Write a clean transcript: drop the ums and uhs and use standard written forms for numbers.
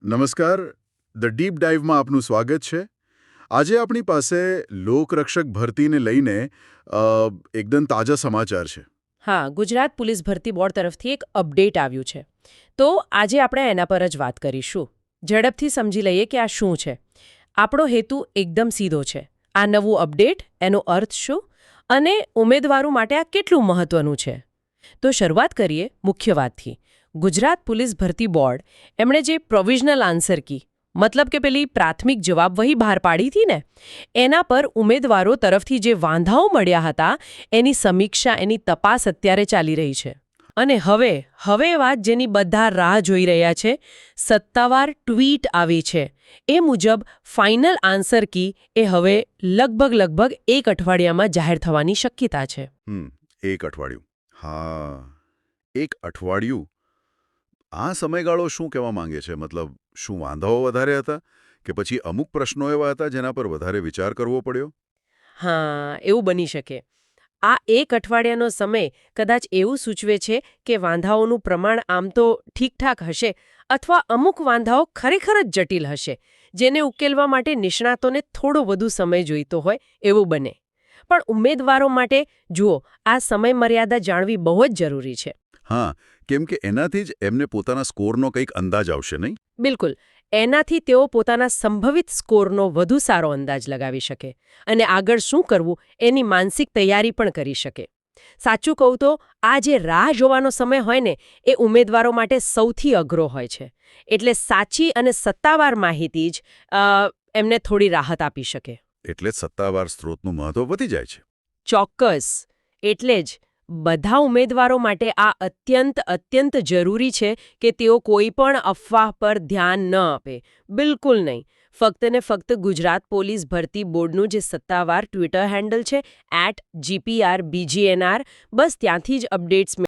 નમસ્કાર. The deep ડાઇવમાં આપનું સ્વાગત છે. આજે આપણી પાસે લોકરક્ષક ભરતીને લઈને એકદમ તાજા સમાચાર છે. હા, ગુજરાત પોલીસ ભરતી બોર્ડ તરફથી એક અપડેટ આવ્યું છે. તો આજે આપણે એના પર જ વાત કરીશું. ઝડપથી સમજી લઈએ કે આ શું છે. આપણો હેતુ એકદમ સીધો છે. આ નવું અપડેટ, એનો અર્થ શું અને ઉમેદવારો માટે આ કેટલું મહત્વનું છે. તો શરૂઆત કરીએ મુખ્ય વાતથી. ગુજરાત પોલીસ ભરતી બોર્ડ એમણે જે પ્રોવિઝનલ આન્સર કી મતલબ કે પેલી પ્રાથમિક જવાબવહી બહાર પાડી હતી ને, એના પર ઉમેદવારો તરફથી જે વાંધાઓ મળ્યા હતા એની સમીક્ષા, એની તપાસ અત્યારે ચાલી રહી છે. અને હવે વાત જેની બધા રાહ જોઈ રહ્યા છે, સત્તાવાર ટ્વીટ આવી છે. એ મુજબ ફાઇનલ આન્સર કી એ હવે લગભગ 1 અઠવાડિયામાં જાહેર થવાની શક્યતા છે. 1 અઠવાડિયું. હા, 1 અઠવાડિયું. આ સમયગાળો શું કહેવા માંગે છે? મતલબ, શું વાંધાઓ વધારે હતા કે પછી અમુક પ્રશ્નો એવા હતા જેના પર વધારે વિચાર કરવો પડ્યો? હા, એવું બની શકે. આ 1 અઠવાડિયાનો સમય કદાચ એવું સૂચવે છે કે વાંધાઓનું પ્રમાણ આમ તો ઠીકઠાક હશે, અથવા અમુક વાંધાઓ ખરેખર જ જટિલ હશે, જેને ઉકેલવા માટે નિષ્ણાતોને થોડો વધુ સમય જોઈતો હોય એવું બને. પણ ઉમેદવારો માટે જુઓ, આ સમય મર્યાદા જાણવી બહુ જ જરૂરી છે. હા, કેમ કે એનાથી જ એમને પોતાના સ્કોરનો કંઈક અંદાજ આવશે, નહીં? બિલકુલ. એનાથી તેઓ પોતાના સંભવિત સ્કોરનો વધુ સારો અંદાજ લગાવી શકે અને આગળ શું કરવું એની માનસિક તૈયારી પણ કરી શકે. સાચું કહું તો આ જે રાહ જોવાનો સમય હોય ને, એ ઉમેદવારો માટે સૌથી અઘરો હોય છે. એટલે સાચી અને સત્તાવાર માહિતી જ એમને થોડી રાહત આપી શકે. એટલે જ સત્તાવાર સ્ત્રોતનું મહત્વ વધી જાય છે. ચોક્કસ. એટલે જ બધા ઉમેદવારો માટે આ અત્યંત જરૂરી છે કે તેઓ કોઈ પણ અફવા પર ધ્યાન ન આપે. બિલકુલ નહીં. ફક્ત ને ફક્ત ગુજરાત પોલીસ ભરતી બોર્ડનું જે સત્તાવાર ટ્વિટર હેન્ડલ છે @GPRBGNR, બસ ત્યાંથી જ અપડેટ્સ